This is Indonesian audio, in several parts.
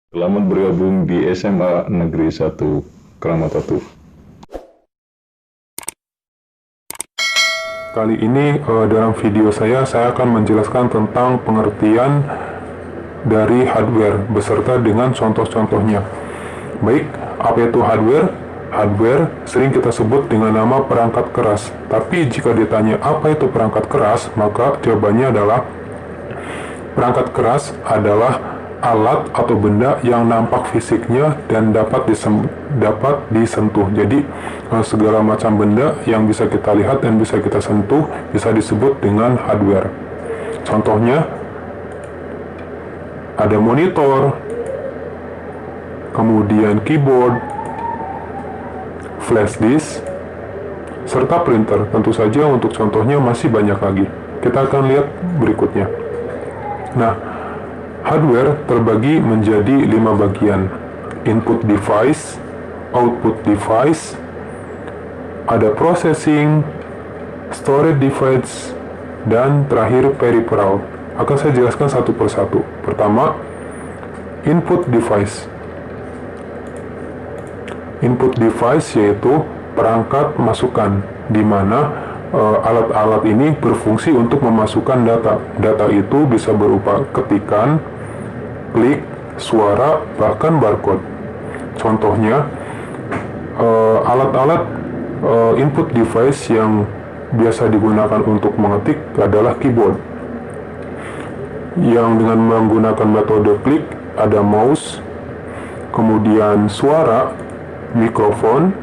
Selamat bergabung di SMA Negeri 1 Kramat Ratu. Kali ini dalam video saya akan menjelaskan tentang pengertian dari hardware beserta dengan contoh-contohnya. Baik, apa itu hardware? Hardware sering kita sebut dengan nama perangkat keras. Tapi jika ditanya apa itu perangkat keras, maka jawabannya adalah perangkat keras adalah alat atau benda yang nampak fisiknya dan dapat disentuh. Jadi segala macam benda yang bisa kita lihat dan bisa kita sentuh bisa disebut dengan hardware. Contohnya ada monitor, kemudian keyboard, flash disk, serta printer. Tentu saja untuk contohnya masih banyak lagi. Kita akan lihat berikutnya. Nah, hardware terbagi menjadi 5 bagian. Input device, output device, ada processing, storage device, dan terakhir peripheral. Akan saya jelaskan satu persatu. Pertama, input device. Input device yaitu perangkat masukan, di mana alat-alat ini berfungsi untuk memasukkan data. Data itu bisa berupa ketikan, klik, suara, bahkan barcode. Contohnya, alat-alat input device yang biasa digunakan untuk mengetik adalah keyboard. Yang dengan menggunakan metode klik ada mouse, kemudian suara, mikrofon,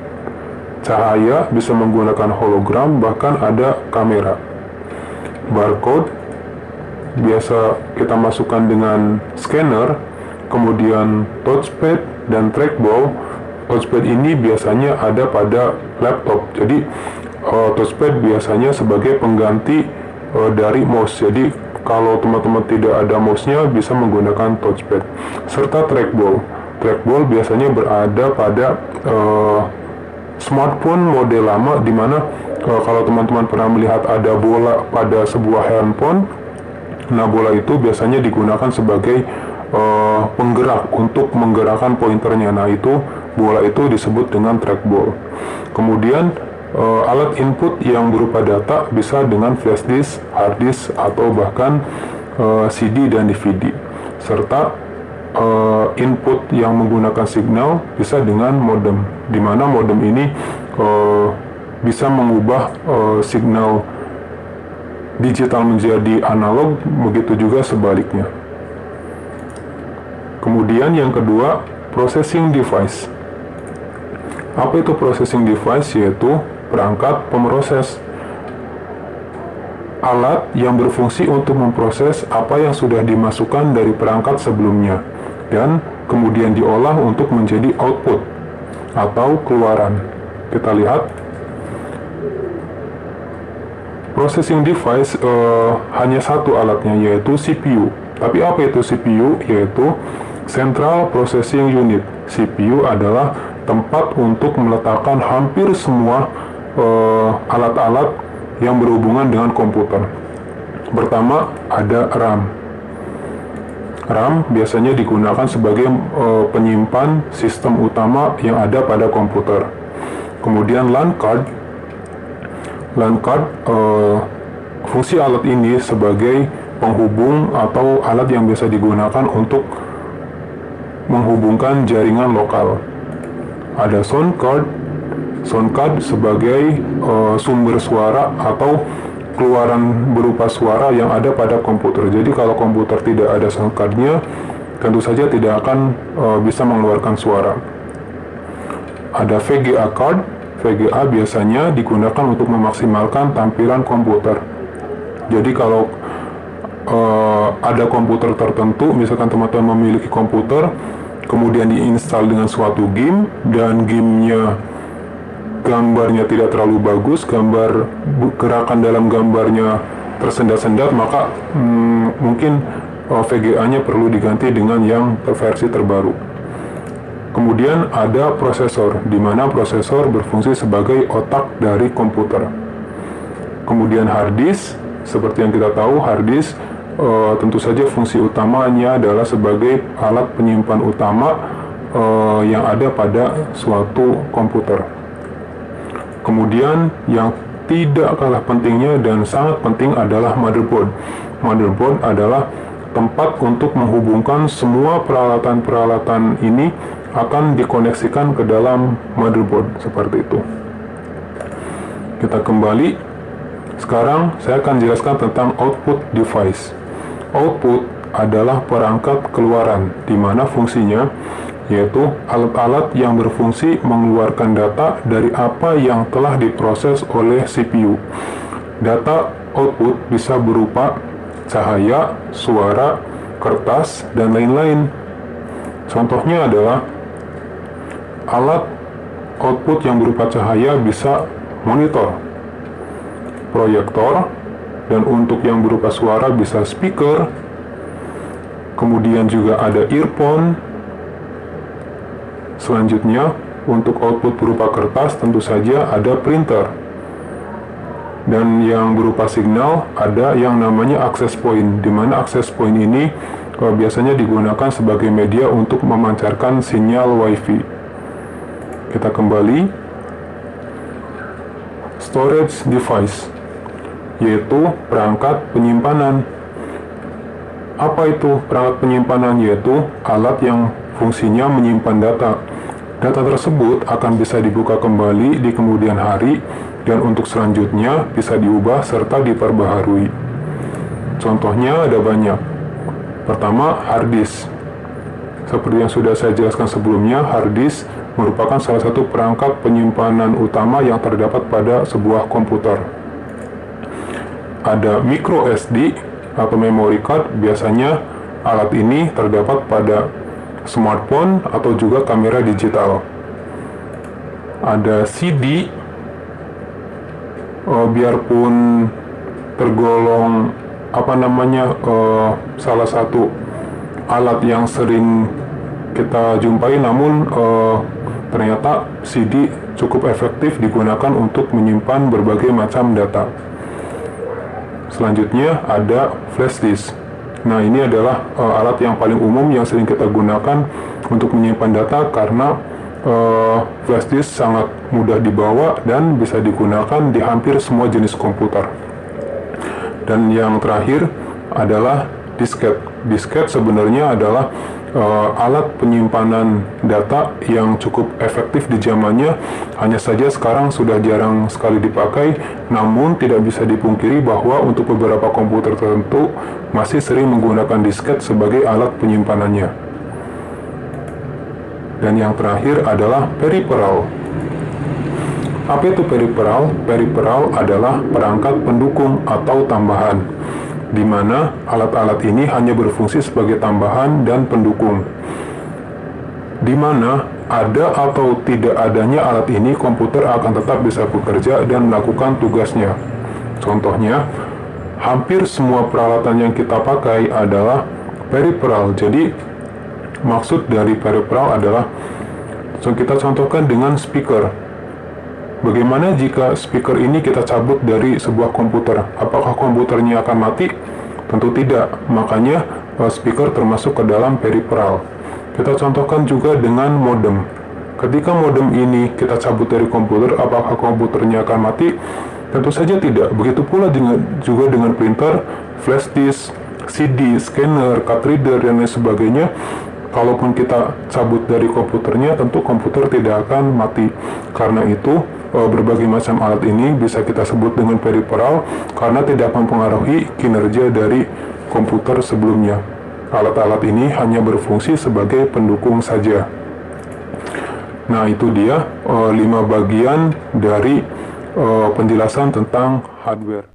cahaya bisa menggunakan hologram, bahkan ada kamera. Barcode biasa kita masukkan dengan scanner, kemudian touchpad dan trackball. Touchpad ini biasanya ada pada laptop, jadi touchpad biasanya sebagai pengganti dari mouse. Jadi kalau teman-teman tidak ada mouse-nya bisa menggunakan touchpad. Serta trackball. Trackball biasanya berada pada smartphone model lama, di mana kalau teman-teman pernah melihat ada bola pada sebuah handphone. Nah, bola itu biasanya digunakan sebagai penggerak untuk menggerakkan pointernya. Nah, itu bola itu disebut dengan trackball. Kemudian alat input yang berupa data bisa dengan flash disk, hard disk, atau bahkan CD dan DVD. Serta input yang menggunakan signal bisa dengan modem, di mana modem ini bisa mengubah signal digital menjadi analog, begitu juga sebaliknya. Kemudian yang kedua, processing device. Apa itu processing device? Yaitu perangkat pemroses, alat yang berfungsi untuk memproses apa yang sudah dimasukkan dari perangkat sebelumnya dan kemudian diolah untuk menjadi output atau keluaran. Kita lihat processing device hanya satu alatnya, yaitu CPU. Tapi apa itu CPU? Yaitu Central Processing Unit. CPU adalah tempat untuk meletakkan hampir semua alat-alat yang berhubungan dengan komputer. Pertama ada RAM. RAM biasanya digunakan sebagai penyimpan sistem utama yang ada pada komputer. Kemudian LAN card. LAN card, fungsi alat ini sebagai penghubung atau alat yang biasa digunakan untuk menghubungkan jaringan lokal. Ada sound card. Sound card sebagai sumber suara atau keluaran berupa suara yang ada pada komputer. Jadi kalau komputer tidak ada sound card-nya, tentu saja tidak akan bisa mengeluarkan suara. Ada VGA card. VGA biasanya digunakan untuk memaksimalkan tampilan komputer. Jadi kalau ada komputer tertentu, misalkan teman-teman memiliki komputer, kemudian diinstal dengan suatu game, dan gamenya gambarnya tidak terlalu bagus, gambar gerakan dalam gambarnya tersendat-sendat, maka mungkin VGA-nya perlu diganti dengan yang versi terbaru. Kemudian ada prosesor, di mana prosesor berfungsi sebagai otak dari komputer. Kemudian hard disk, seperti yang kita tahu, hard disk tentu saja fungsi utamanya adalah sebagai alat penyimpan utama yang ada pada suatu komputer. Kemudian yang tidak kalah pentingnya dan sangat penting adalah motherboard. Motherboard adalah tempat untuk menghubungkan semua peralatan-peralatan ini akan dikoneksikan ke dalam motherboard seperti itu. Kita kembali. Sekarang saya akan jelaskan tentang output device. Output adalah perangkat keluaran, di mana fungsinya yaitu alat-alat yang berfungsi mengeluarkan data dari apa yang telah diproses oleh CPU. Data output bisa berupa cahaya, suara, kertas, dan lain-lain. Contohnya adalah alat output yang berupa cahaya bisa monitor, proyektor, dan untuk yang berupa suara bisa speaker. Kemudian juga ada earphone. Selanjutnya, untuk output berupa kertas tentu saja ada printer. Dan yang berupa signal ada yang namanya access point, di mana access point ini biasanya digunakan sebagai media untuk memancarkan sinyal WiFi. Kita kembali. Storage device, yaitu perangkat penyimpanan. Apa itu perangkat penyimpanan? Yaitu alat yang fungsinya menyimpan data. Data tersebut akan bisa dibuka kembali di kemudian hari dan untuk selanjutnya bisa diubah serta diperbaharui. Contohnya ada banyak. Pertama, hard disk. Seperti yang sudah saya jelaskan sebelumnya, hard disk merupakan salah satu perangkat penyimpanan utama yang terdapat pada sebuah komputer. Ada micro SD atau memory card, biasanya alat ini terdapat pada smartphone atau juga kamera digital. Ada CD, biarpun tergolong salah satu alat yang sering kita jumpai, namun ternyata CD cukup efektif digunakan untuk menyimpan berbagai macam data. Selanjutnya ada flash disk. Nah, ini adalah alat yang paling umum yang sering kita gunakan untuk menyimpan data karena flash disk sangat mudah dibawa dan bisa digunakan di hampir semua jenis komputer. Dan yang terakhir adalah disket. Disket sebenarnya adalah alat penyimpanan data yang cukup efektif di zamannya, hanya saja sekarang sudah jarang sekali dipakai, namun tidak bisa dipungkiri bahwa untuk beberapa komputer tertentu masih sering menggunakan disket sebagai alat penyimpanannya. Dan yang terakhir adalah peripheral. Apa itu peripheral? Peripheral adalah perangkat pendukung atau tambahan, di mana alat-alat ini hanya berfungsi sebagai tambahan dan pendukung. Di mana ada atau tidak adanya alat ini, komputer akan tetap bisa bekerja dan melakukan tugasnya. Contohnya, hampir semua peralatan yang kita pakai adalah peripheral. Jadi, maksud dari peripheral adalah, kita contohkan dengan speaker. Bagaimana jika speaker ini kita cabut dari sebuah komputer? Apakah komputernya akan mati? Tentu tidak. Makanya speaker termasuk ke dalam peripheral. Kita contohkan juga dengan modem. Ketika modem ini kita cabut dari komputer, apakah komputernya akan mati? Tentu saja tidak. Begitu pula juga dengan printer, flash disk, CD, scanner, card reader, dan lain sebagainya. Kalaupun kita cabut dari komputernya, tentu komputer tidak akan mati. Karena itu, berbagai macam alat ini bisa kita sebut dengan peripheral karena tidak mempengaruhi kinerja dari komputer sebelumnya. Alat-alat ini hanya berfungsi sebagai pendukung saja. Nah, itu dia 5 bagian dari penjelasan tentang hardware.